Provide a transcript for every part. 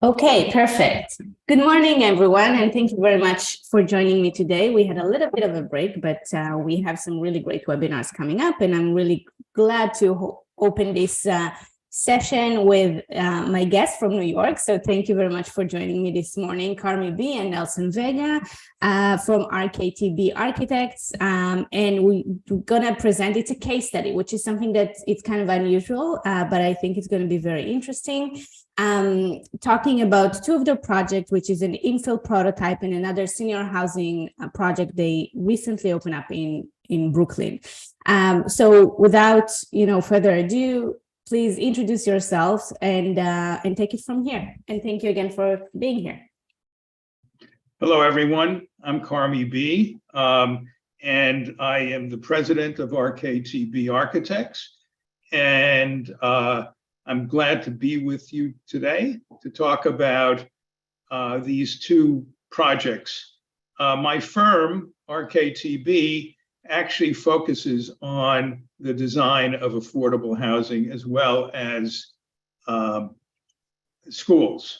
Okay, perfect. Good morning, everyone, and thank you very much for joining me today. We had a little bit of a break, but we have some really great webinars coming up, and I'm really glad to open this session with my guests from New York. So thank you very much for joining me this morning, Carmi B and Nelson Vega from RKTB Architects. And we're gonna present, it's a case study, which is something that it's kind of unusual, but I think it's gonna be very interesting. Talking about two of their projects, which is an infill prototype and another senior housing project they recently opened up in Brooklyn. So without further ado, please introduce yourselves and take it from here. And thank you again for being here. Hello, everyone. I'm Carmi B, and I am the president of RKTB Architects. And I'm glad to be with you today to talk about these two projects. My firm, RKTB, actually focuses on the design of affordable housing as well as schools.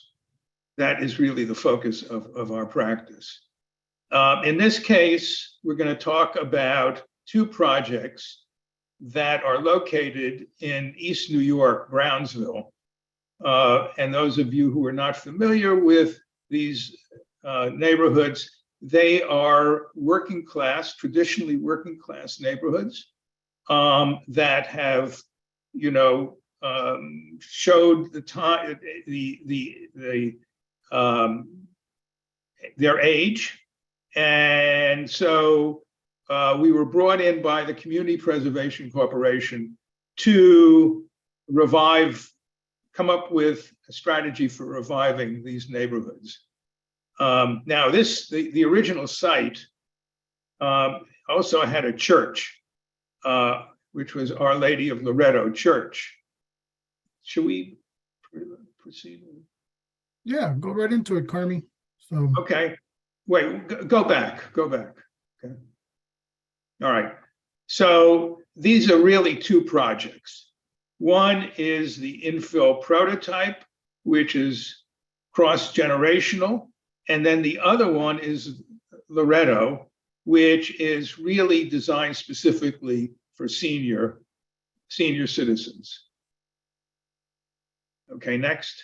That is really the focus of our practice. In this case, we're going to talk about two projects that are located in East New York, Brownsville. And those of you who are not familiar with these neighborhoods, they are working class, traditionally working class neighborhoods that have, showed the time, their age. And so we were brought in by the Community Preservation Corporation to come up with a strategy for reviving these neighborhoods. Now, the original site also had a church, which was Our Lady of Loretto Church. Should we proceed? Yeah, go right into it, Carmi. So okay, wait, go back. Okay. All right. So these are really two projects. One is the infill prototype, which is cross-generational. And then the other one is Loretto, which is really designed specifically for senior citizens. Okay, next.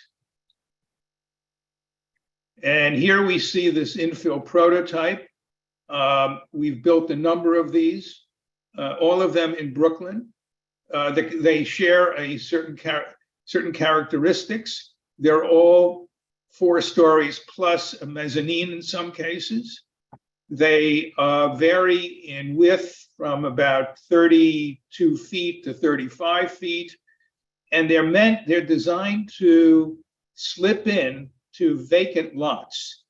And here we see this infill prototype. We've built a number of these, all of them in Brooklyn. They share a certain characteristics. They're all 4 stories plus a mezzanine in some cases. They vary in width from about 32 feet to 35 feet. And they're designed to slip in to vacant lots.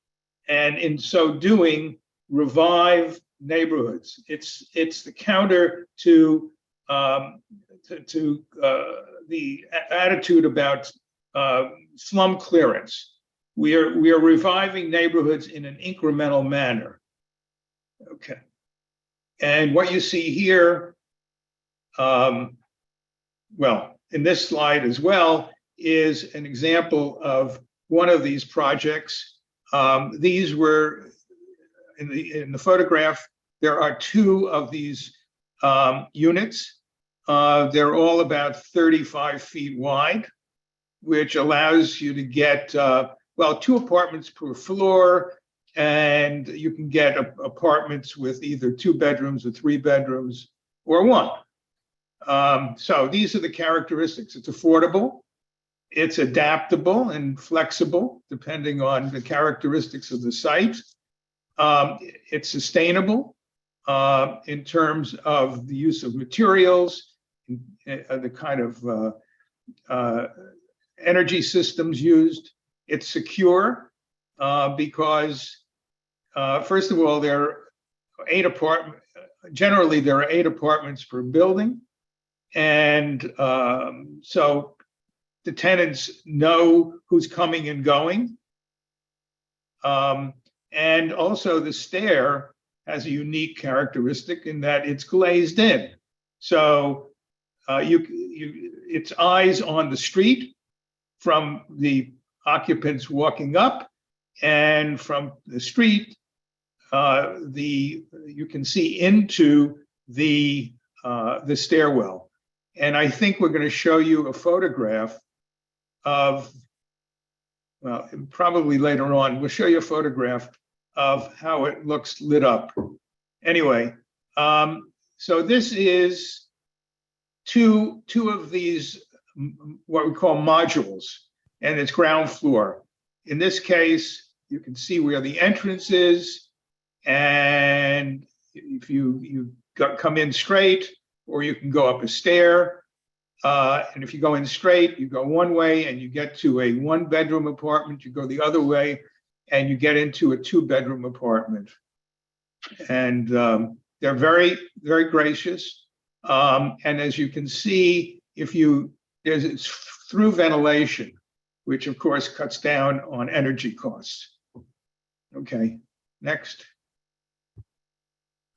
And in so doing, revive neighborhoods. It's the counter to the attitude about slum clearance. We are reviving neighborhoods in an incremental manner. Okay, and what you see here, well, in this slide as well, is an example of one of these projects. These were in the photograph. There are 2 of these units. They're all about 35 feet wide, which allows you to get, 2 apartments per floor, and you can get apartments with either 2 bedrooms or 3 bedrooms or 1. So these are the characteristics. It's affordable, it's adaptable and flexible depending on the characteristics of the site. It's sustainable in terms of the use of materials, the kind of energy systems used. It's secure because, first of all, generally there are 8 apartments per building. And so the tenants know who's coming and going. And also the stair has a unique characteristic in that it's glazed in. So it's eyes on the street from the occupants walking up, and from the street, you can see into the stairwell. And I think we're going to show you a photograph of, well, probably later on, we'll show you a photograph of how it looks lit up. Anyway, so this is two of these, what we call modules, and it's ground floor. In this case, you can see where the entrance is, and if you come in straight, or you can go up a stair. And if you go in straight, you go one way and you get to a 1-bedroom apartment. You go the other way and you get into a 2-bedroom apartment. And they're very, very gracious. And as you can see, it's through ventilation, which of course cuts down on energy costs. Okay, next.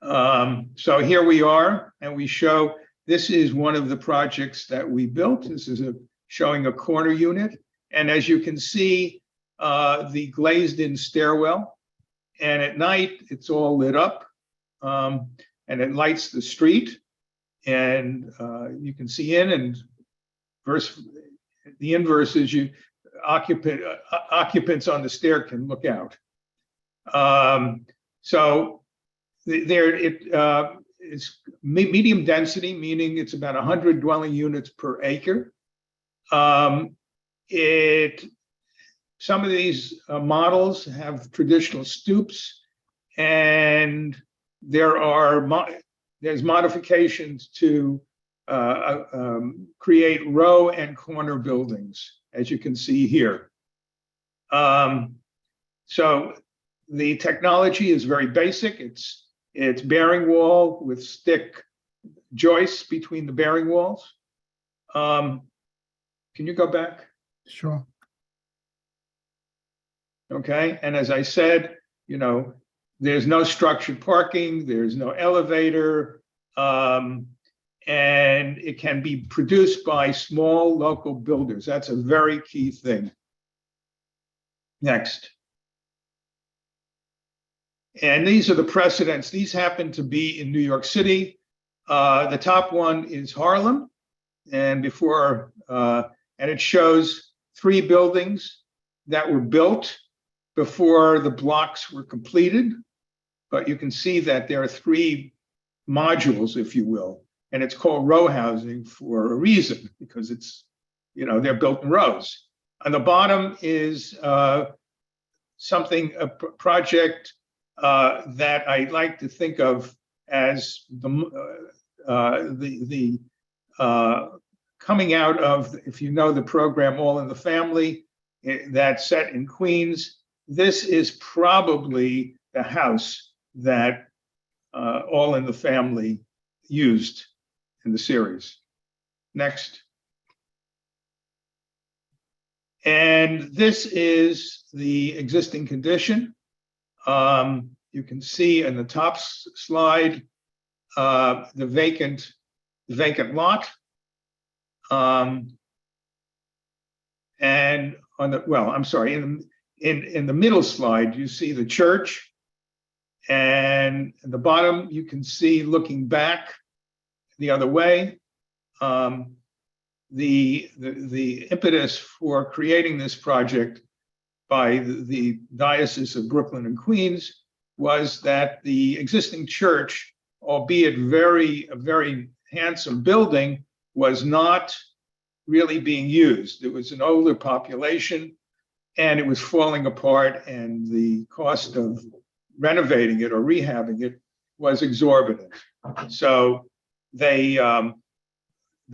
So here we are, and we show, this is one of the projects that we built. This is showing a corner unit. And as you can see, the glazed in stairwell, and at night it's all lit up, and it lights the street. And you can see in, and the inverse is occupants on the stair can look out. So there it's medium density, meaning it's about 100 dwelling units per acre. Some of these models have traditional stoops, and there's modifications to create row and corner buildings, as you can see here. So the technology is very basic. It's bearing wall with stick joists between the bearing walls. Can you go back? Sure. Okay, and as I said, there's no structured parking, there's no elevator, and it can be produced by small local builders. That's a very key thing. Next. And these are the precedents. These happen to be in New York City. The top one is Harlem, and it shows 3 buildings that were built before the blocks were completed. But you can see that there are 3 modules, if you will, and it's called row housing for a reason, because it's, they're built in rows. On the bottom is a project that I like to think of as the coming out of, if you know the program All in the Family, that's set in Queens. This is probably the house that All in the Family used in the series. Next. And this is the existing condition. You can see in the top slide the vacant lot, and on the, well, I'm sorry, in the middle slide you see the church, and at the bottom you can see, looking back the other way, the impetus for creating this project by the Diocese of Brooklyn and Queens was that the existing church, albeit a very handsome building, was not really being used. It was an older population and it was falling apart, and the cost of renovating it or rehabbing it was exorbitant. So the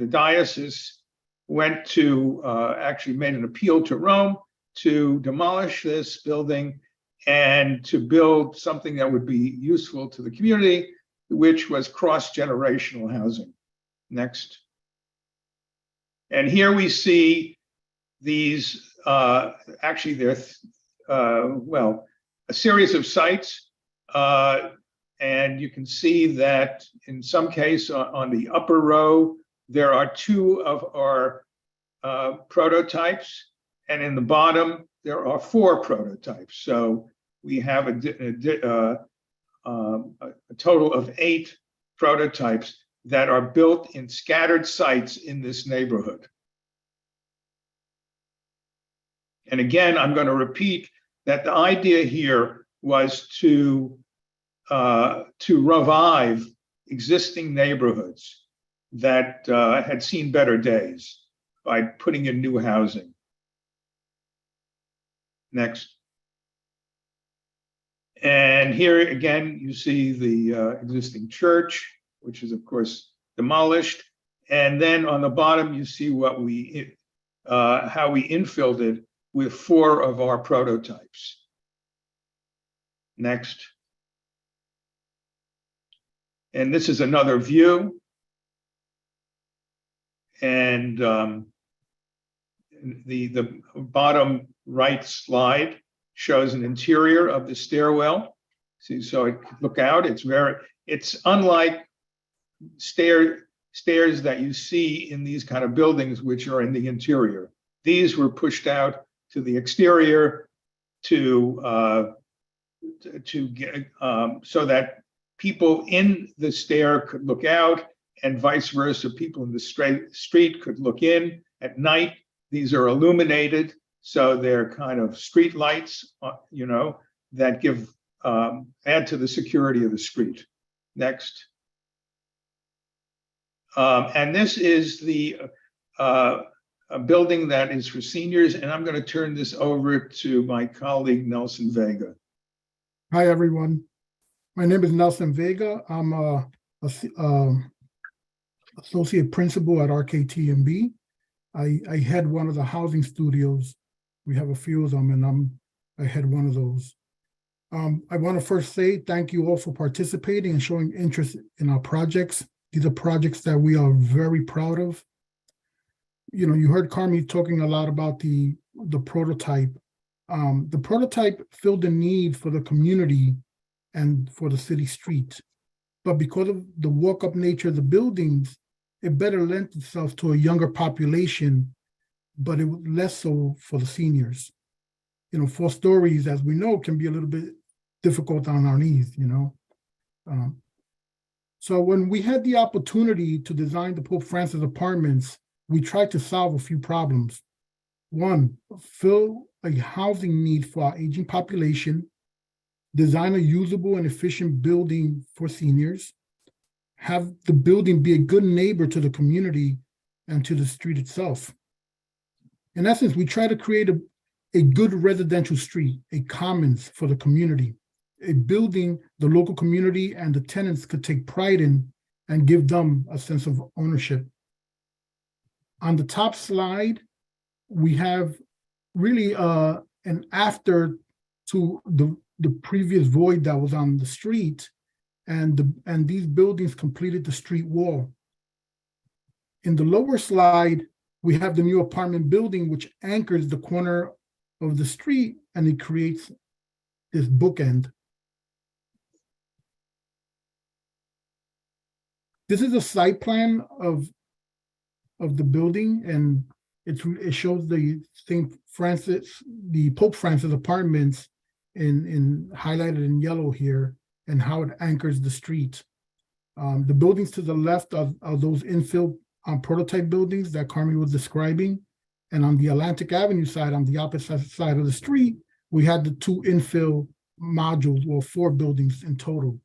diocese went to, actually made an appeal to Rome to demolish this building and to build something that would be useful to the community, which was cross-generational housing. Next. And here we see these, actually there's, well, a series of sites, and you can see that in some case on the upper row, there are 2 of our prototypes, And in the bottom, there are 4 prototypes. So we have a total of 8 prototypes that are built in scattered sites in this neighborhood. And again, I'm going to repeat that the idea here was to revive existing neighborhoods that had seen better days by putting in new housing. Next. And here again, you see the existing church, which is of course demolished. And then on the bottom, you see what how we infilled it with 4 of our prototypes. Next. And this is another view. And the bottom right slide shows an interior of the stairwell. See, so it could look out. It's unlike stairs that you see in these kind of buildings, which are in the interior. These were pushed out to the exterior to get so that people in the stair could look out, and vice versa. People in the street could look in at night. These are illuminated, so they're kind of street lights, that give add to the security of the street. Next. And this is a building that is for seniors, and I'm going to turn this over to my colleague, Nelson Vega. Hi, everyone. My name is Nelson Vega. I'm a associate principal at RKTMB. I head one of the housing studios. We have a few of them, and I head one of those. I want to first say thank you all for participating and showing interest in our projects. These are projects that we are very proud of. You heard Carmi talking a lot about the prototype. The prototype filled the need for the community and for the city street. But because of the walk-up nature of the buildings, it better lent itself to a younger population, but it was less so for the seniors. 4 stories, as we know, can be a little bit difficult on our knees, So when we had the opportunity to design the Pope Francis apartments, we tried to solve a few problems. 1, fill a housing need for our aging population, design a usable and efficient building for seniors, have the building be a good neighbor to the community and to the street itself. In essence, we try to create a good residential street, a commons for the community, a building the local community and the tenants could take pride in and give them a sense of ownership. On the top slide, we have really an after to the previous void that was on the street, and these buildings completed the street wall. In the lower slide, we have the new apartment building, which anchors the corner of the street, and it creates this bookend. This is a site plan of the building, and it shows the Pope Francis apartments in highlighted in yellow here, and how it anchors the street. The buildings to the left are those infill prototype buildings that Carmi was describing. And on the Atlantic Avenue side, on the opposite side of the street, we had the 2 infill modules, or 4 buildings in total.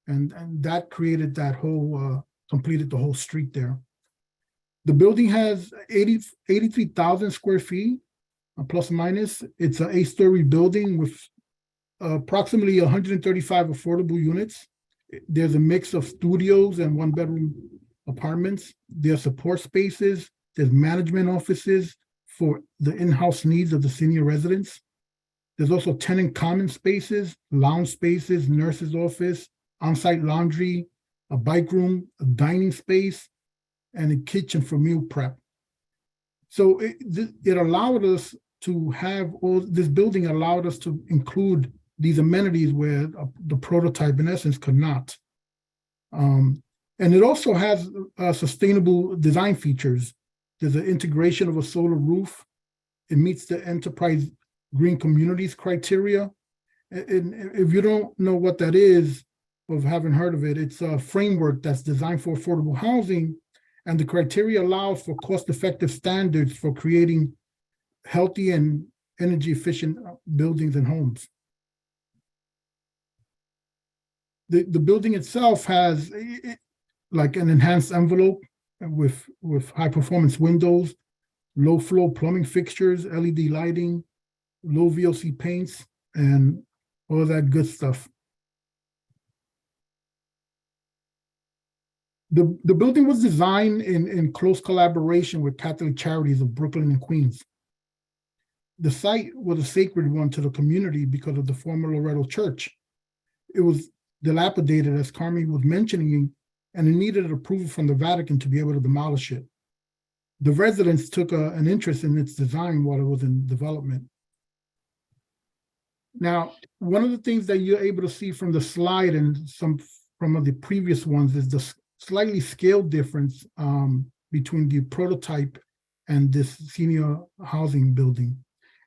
And that created that whole, completed the whole street there. The building has 83,000 square feet, plus or minus. It's an 8-story building with approximately 135 affordable units. There's a mix of studios and 1-bedroom apartments. There's support spaces. There's management offices for the in-house needs of the senior residents. There's also tenant common spaces, lounge spaces, nurse's office, on-site laundry, a bike room, a dining space, and a kitchen for meal prep. So it allowed us to have this building allowed us to include these amenities where the prototype, in essence, could not. And it also has sustainable design features. There's an integration of a solar roof, it meets the Enterprise Green Communities criteria. And if you don't know what that is, or haven't heard of it, it's a framework that's designed for affordable housing, and the criteria allows for cost-effective standards for creating healthy and energy-efficient buildings and homes. The building itself has like an enhanced envelope with high-performance windows, low-flow plumbing fixtures, LED lighting, low VOC paints, and all that good stuff. The building was designed in close collaboration with Catholic Charities of Brooklyn and Queens. The site was a sacred one to the community because of the former Loretto Church. It was dilapidated, as Carmi was mentioning, and it needed approval from the Vatican to be able to demolish it. The residents took an interest in its design while it was in development. Now, one of the things that you're able to see from the slide and some from the previous ones is the slightly scale difference between the prototype and this senior housing building.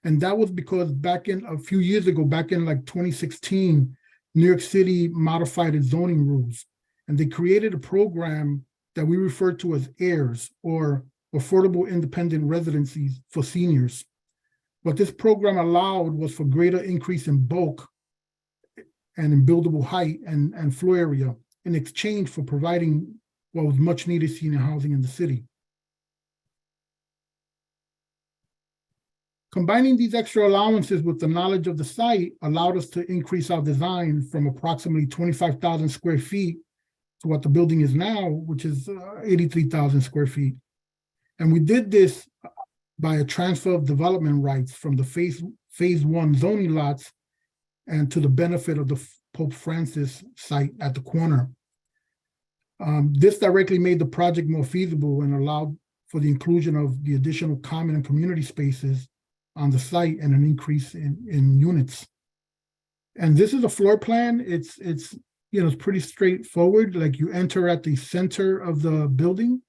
And that was because back in a few years ago, back in like 2016, New York City modified its zoning rules, and they created a program that we refer to as AIRS, or Affordable Independent Residencies for Seniors. What this program allowed was for greater increase in bulk and in buildable height and floor area in exchange for providing what was much needed senior housing in the city. Combining these extra allowances with the knowledge of the site allowed us to increase our design from approximately 25,000 square feet to what the building is now, which is 83,000 square feet. And we did this by a transfer of development rights from the phase one zoning lots and to the benefit of the Pope Francis site at the corner. This directly made the project more feasible and allowed for the inclusion of the additional common and community spaces on the site and an increase in units. And this is a floor plan. It's pretty straightforward. Like, you enter at the center of the building,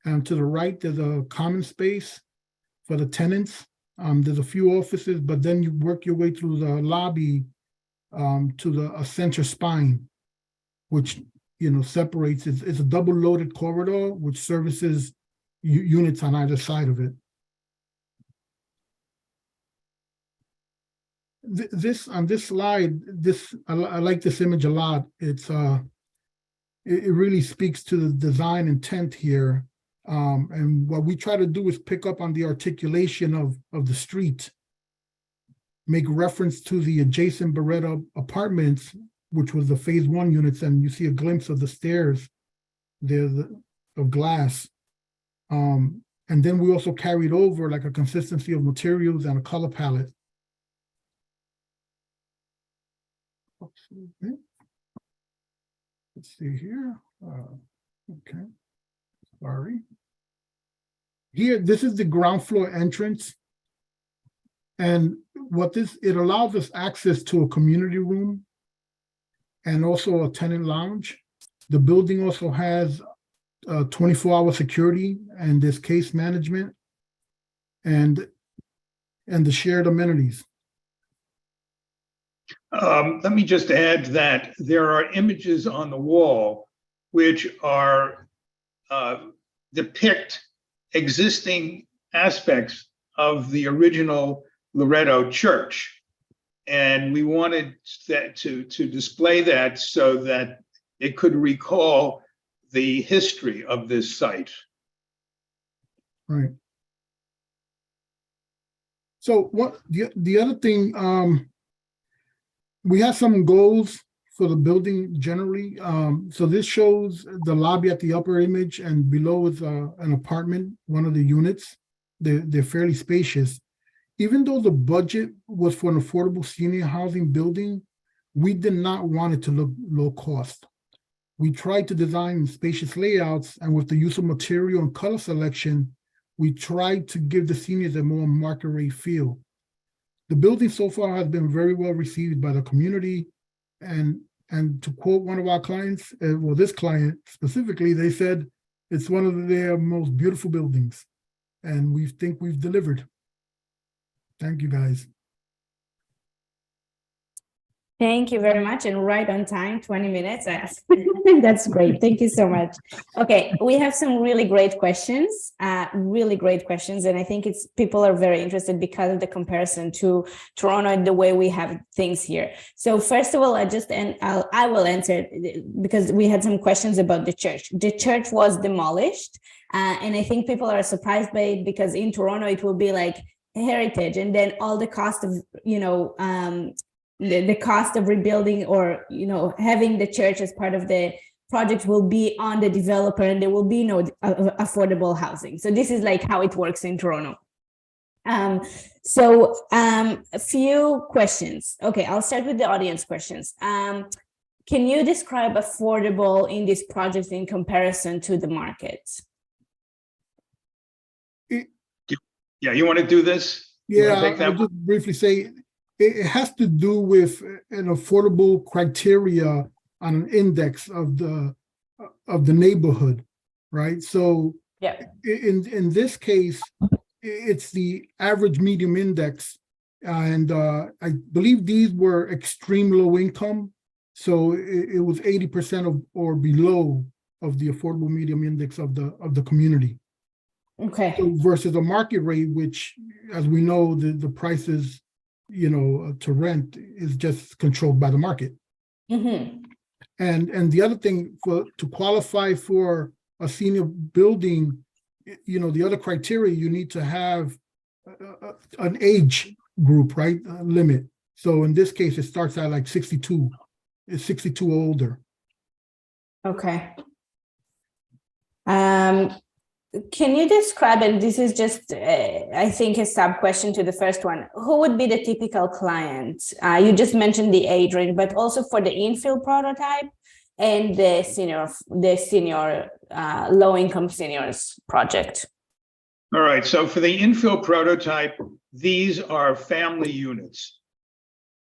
and to the right there's a common space for the tenants. There's a few offices, but then you work your way through the lobby to a center spine, which separates. It's a double loaded corridor which services units on either side of it. This on this slide, I like this image a lot. It really speaks to the design intent here. And what we try to do is pick up on the articulation of the street, make reference to the adjacent Beretta apartments, which was the phase one units, and you see a glimpse of the stairs there of glass. And then we also carried over like a consistency of materials and a color palette. Let's see here. Okay, sorry. Here, this is the ground floor entrance. And it allows us access to a community room and also a tenant lounge. The building also has 24-hour security, and there's case management and the shared amenities. Let me just add that there are images on the wall which are depict existing aspects of the original Loretto Church, and we wanted that to display that so that it could recall the history of this site. Right. So what the other thing, we have some goals for the building generally. So this shows the lobby at the upper image, and below is an apartment, one of the units. They're fairly spacious. Even though the budget was for an affordable senior housing building, we did not want it to look low cost. We tried to design spacious layouts, and with the use of material and color selection, we tried to give the seniors a more market rate feel. The building so far has been very well received by the community, and to quote one of our clients, well, this client specifically, they said it's one of their most beautiful buildings, and we think we've delivered. Thank you, guys. Thank you very much, and right on time, 20 minutes. That's great. Thank you so much. Okay, we have some really great questions, and I think it's people are very interested because of the comparison to Toronto and the way we have things here. So first of all, I will answer because we had some questions about the church. The church was demolished, and I think people are surprised by it because in Toronto it will be like heritage, and then all the cost of the cost of rebuilding or having the church as part of the project will be on the developer, and there will be no affordable housing. So this is like how it works in Toronto. A few questions. Okay, I'll start with the audience questions. Can you describe affordable in this project in comparison to the market? Yeah, you want to do this? Yeah, I'll just briefly say it has to do with an affordable criteria on an index of the neighborhood, right? So yeah, in this case, it's the average medium index, and I believe these were extreme low income, so it was 80% or below of the affordable medium index of the community. Okay. So versus a market rate, which, as we know, the prices to rent is just controlled by the market. Mm-hmm. And the other thing, to qualify for a senior building, the other criteria, you need to have an age group, right? Limit. So in this case, it starts at like 62. It's 62 or older. Okay. Can you describe, and this is just, I think, a sub question to the first one, who would be the typical client? You just mentioned the age range, but also for the infill prototype and the senior low-income seniors project. All right, so for the infill prototype, these are family units.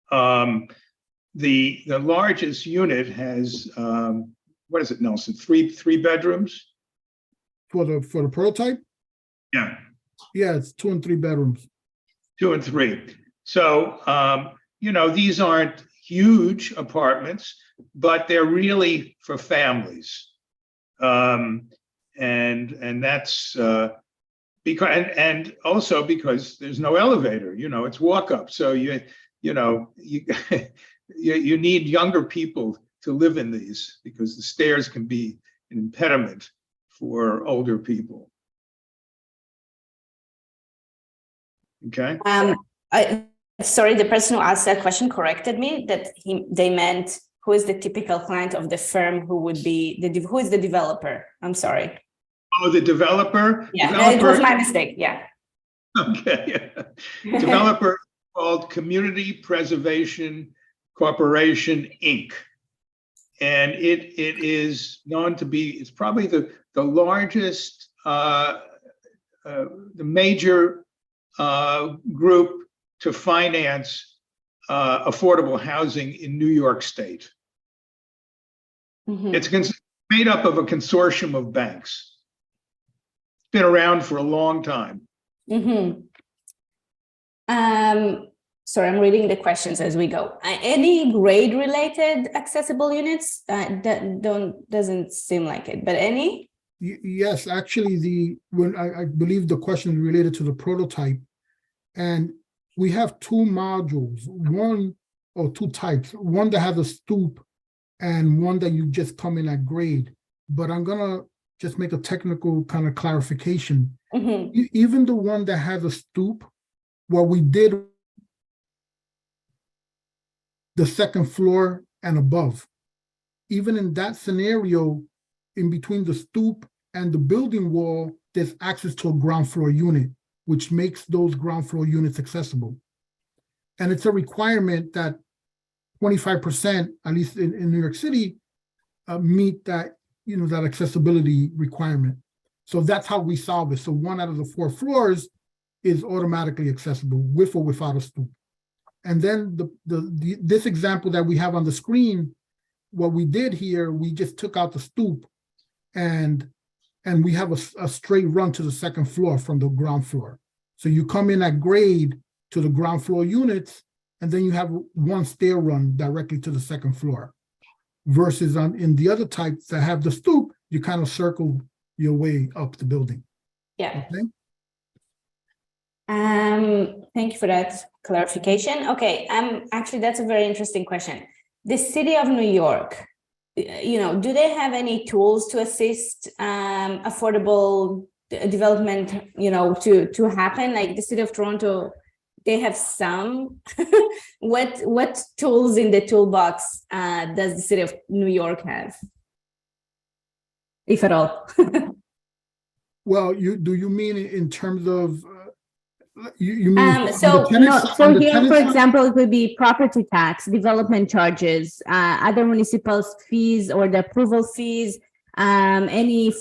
The largest unit has, what is it, Nelson? Three bedrooms? For the prototype? Yeah. Yeah, it's 2 and 3 bedrooms. 2 and 3. So, these aren't huge apartments, but they're really for families. And that's because, and also because there's no elevator, it's walk up. So you need younger people to live in these because the stairs can be an impediment for older people. Okay. Sorry, the person who asked that question corrected me that they meant who is the typical client of the firm, who is the developer? I'm sorry. Oh, the developer? Yeah, developer, it was my mistake. Yeah. Okay. Developer called Community Preservation Corporation, Inc. And it is known to be, it's probably the largest, the major group to finance affordable housing in New York State. Mm-hmm. It's made up of a consortium of banks. It's been around for a long time. Mm-hmm. Sorry, I'm reading the questions as we go. Any grade-related accessible units? That doesn't seem like it, but any? Yes, actually, I believe the question is related to the prototype, and we have 2 modules, two types, one that has a stoop and one that you just come in at grade. But I'm gonna just make a technical kind of clarification. Mm-hmm. Even the one that has a stoop, what we did the second floor and above. Even in that scenario, in between the stoop and the building wall, there's access to a ground floor unit, which makes those ground floor units accessible. And it's a requirement that 25%, at least in New York City, meet that, that accessibility requirement. So that's how we solve it. So 1 out of the 4 floors is automatically accessible with or without a stoop. And then this example that we have on the screen, what we did here, we just took out the stoop and we have a straight run to the second floor from the ground floor. So you come in at grade to the ground floor units, and then you have one stair run directly to the second floor. Versus in the other types that have the stoop, you kind of circle your way up the building. Yeah. Okay. Thank you for that clarification. Okay. Actually, that's a very interesting question. The city of New York, do they have any tools to assist affordable development, to happen? Like the city of Toronto, they have some. What tools in the toolbox does the city of New York have, if at all? Well, do you mean in terms of you mean so here, for side? example, it would be property tax, development charges, other municipal fees or the approval fees, any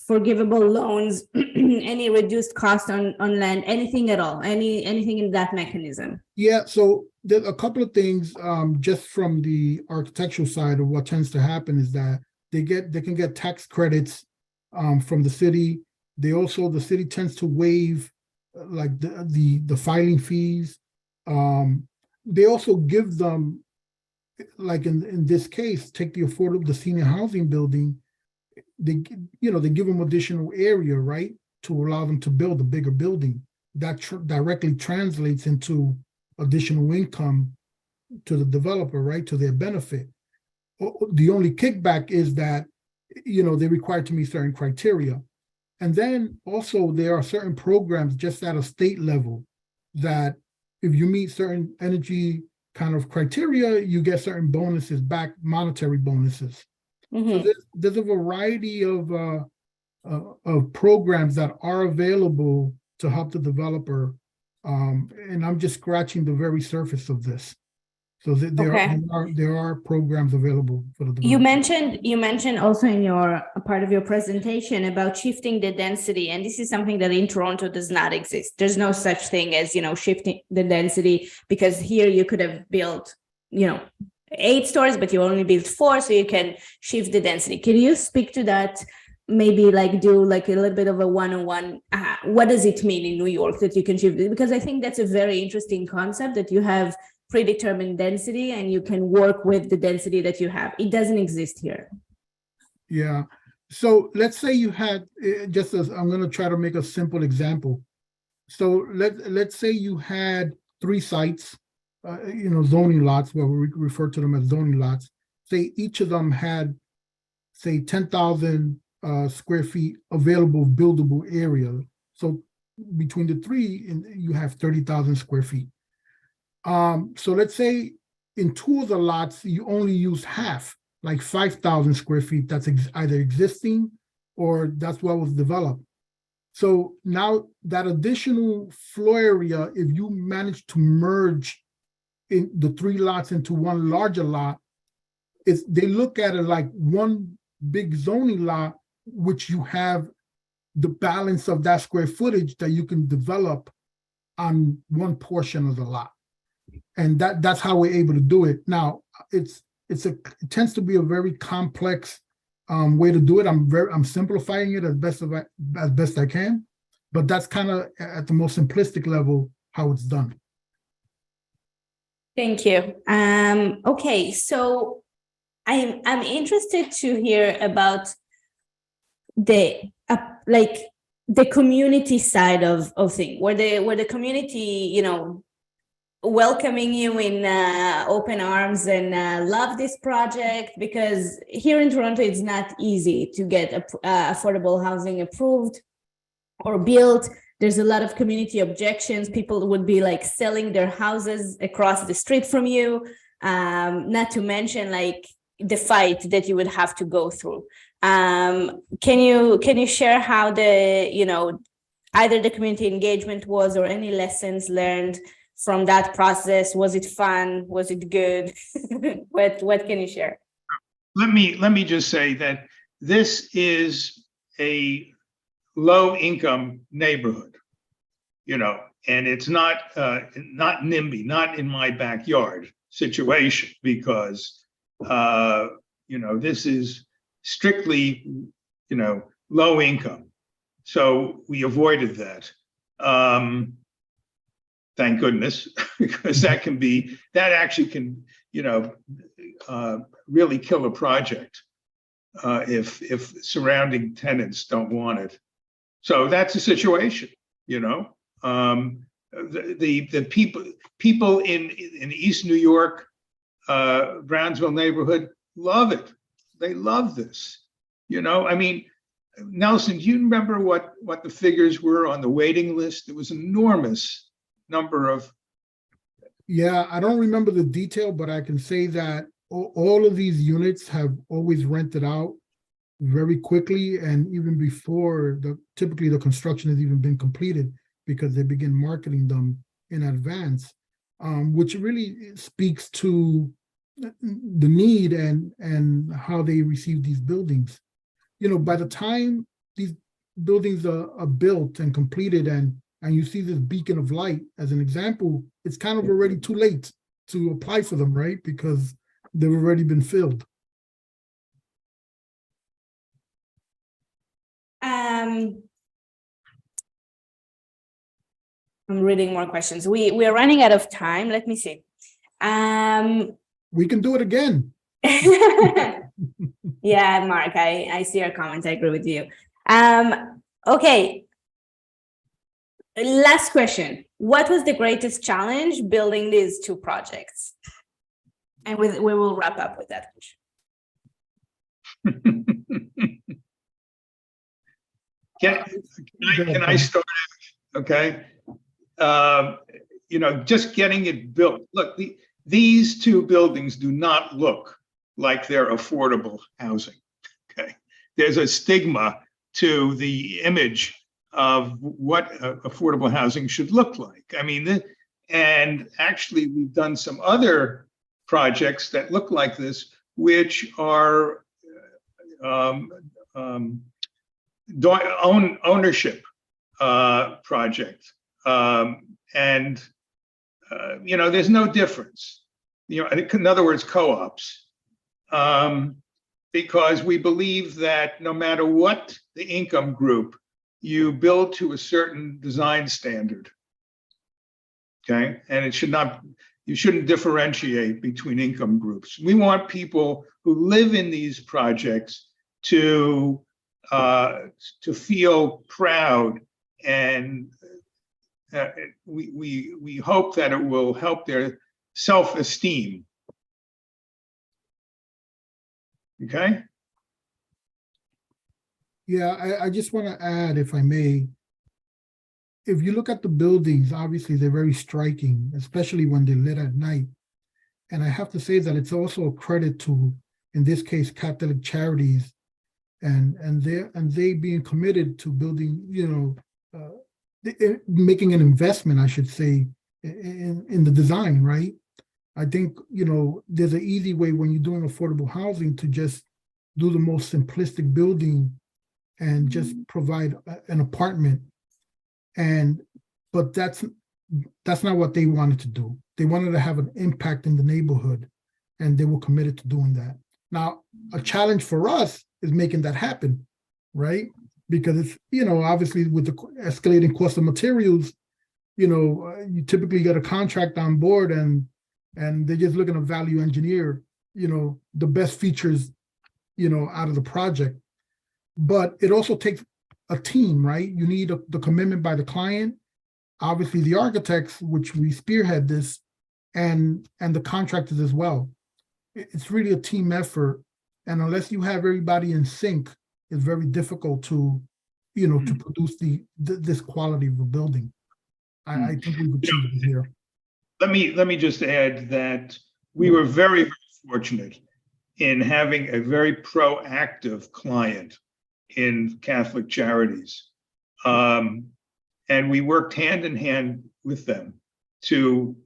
forgivable loans, any reduced cost on land, anything at all, anything in that mechanism. Yeah, so there's a couple of things just from the architectural side of what tends to happen is that they can get tax credits from the city. The city tends to waive like the filing fees. They also give them, like in this case, take the senior housing building. They give them additional area, right, to allow them to build a bigger building. That directly translates into additional income to the developer, right, to their benefit. The only kickback is that they're required to meet certain criteria. And then also there are certain programs just at a state level that if you meet certain energy kind of criteria, you get certain bonuses back, monetary bonuses. Mm-hmm. So there's a variety of programs that are available to help the developer. And I'm just scratching the very surface of this. So there are programs available for the developer. You mentioned also in your part of your presentation about shifting the density, and this is something that in Toronto does not exist. There's no such thing as shifting the density, because here you could have built 8 stories, but you only built 4, so you can shift the density. Can you speak to that? Maybe do a little bit of a one-on-one. What does it mean in New York that you can shift it? Because I think that's a very interesting concept, that you have predetermined density and you can work with the density that you have. It doesn't exist here. Yeah. So let's say you had, I'm going to try to make a simple example. So let's say you had 3 sites, zoning lots, where we refer to them as zoning lots. Say each of them had, say, 10,000 square feet available buildable area. So between the 3, you have 30,000 square feet. So let's say in 2 of the lots, you only use half, like 5,000 square feet. That's either existing or that's what was developed. So now that additional floor area, if you manage to merge in the 3 lots into one larger lot, they look at it like one big zoning lot, which you have the balance of that square footage that you can develop on one portion of the lot. And that's how we're able to do it. Now, it tends to be a very complex way to do it. I'm simplifying it as best I can, but that's kind of at the most simplistic level how it's done. Thank you. Okay, so I'm interested to hear about the community side of things, where the community, welcoming you in open arms and love this project, because here in Toronto it's not easy to get affordable housing approved or built. There's a lot of community objections. People would be selling their houses across the street from you, not to mention the fight that you would have to go through. Can you share how the either the community engagement was, or any lessons learned from that process? Was it fun? Was it good? What can you share? Let me just say that this is a low income neighborhood, and it's not NIMBY, not in my backyard situation, because this is strictly low income. So we avoided that. thank goodness, because that actually can, really kill a project if surrounding tenants don't want it. So that's the situation, the people in East New York, Brownsville neighborhood love it. They love this. I mean, Nelson, do you remember what the figures were on the waiting list? It was an enormous number of. Yeah, I don't remember the detail, but I can say that all of these units have always rented out very quickly, and even before typically the construction has even been completed, because they begin marketing them in advance, which really speaks to the need and how they receive these buildings. By the time these buildings are built and completed, and you see this beacon of light as an example, it's kind of already too late to apply for them, right? Because they've already been filled. I'm reading more questions. We are running out of time. Let me see. We can do it again. Yeah, Mark, I see your comment. I agree with you. Okay. Last question. What was the greatest challenge building these two projects? And we will wrap up with that question. Can I start? Okay. Just getting it built. Look, these two buildings do not look like they're affordable housing. Okay. There's a stigma to the image of what affordable housing should look like. I mean, and actually we've done some other projects that look like this, which are ownership project. There's no difference. In other words, co-ops. Because we believe that no matter what the income group, you build to a certain design standard. Okay, and you shouldn't differentiate between income groups. We want people who live in these projects to feel proud, and we hope that it will help their self-esteem. Okay. Yeah, I just want to add, if I may, if you look at the buildings, obviously they're very striking, especially when they're lit at night. And I have to say that it's also a credit to, in this case, Catholic Charities, and they being committed to building, making an investment, I should say, in the design, right? I think, there's an easy way when you're doing affordable housing to just do the most simplistic building and just provide an apartment. But that's not what they wanted to do. They wanted to have an impact in the neighborhood, and they were committed to doing that. Now, a challenge for us is making that happen, right? Because it's, obviously with the escalating cost of materials, you typically get a contract on board and they're just looking to value engineer, the best features, out of the project. But it also takes a team, right? You need the commitment by the client, obviously the architects, which we spearhead this, and the contractors as well. It's really a team effort. And unless you have everybody in sync, it's very difficult to, to produce this quality of a building. I think we've achieved it here. Let me just add that we were very, very fortunate in having a very proactive client in Catholic Charities. And we worked hand in hand with them to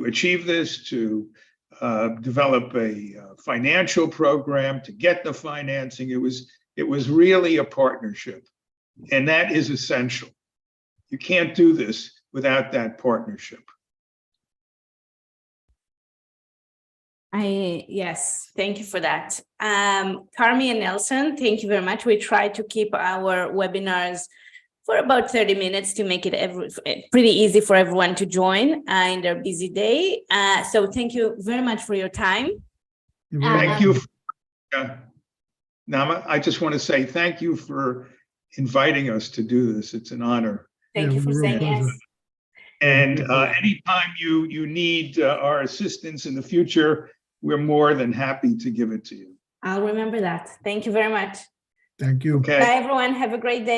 achieve this, to develop a financial program, to get the financing. It was really a partnership, and that is essential. You can't do this without that partnership. Yes, thank you for that. Carmi and Nelson, thank you very much. We try to keep our webinars for about 30 minutes to make it pretty easy for everyone to join in their busy day. So thank you very much for your time. Thank you. Nama, I just want to say thank you for inviting us to do this. It's an honor. Thank you for saying yes. And anytime you need our assistance in the future, we're more than happy to give it to you. I'll remember that. Thank you very much. Thank you. Okay. Bye, everyone. Have a great day.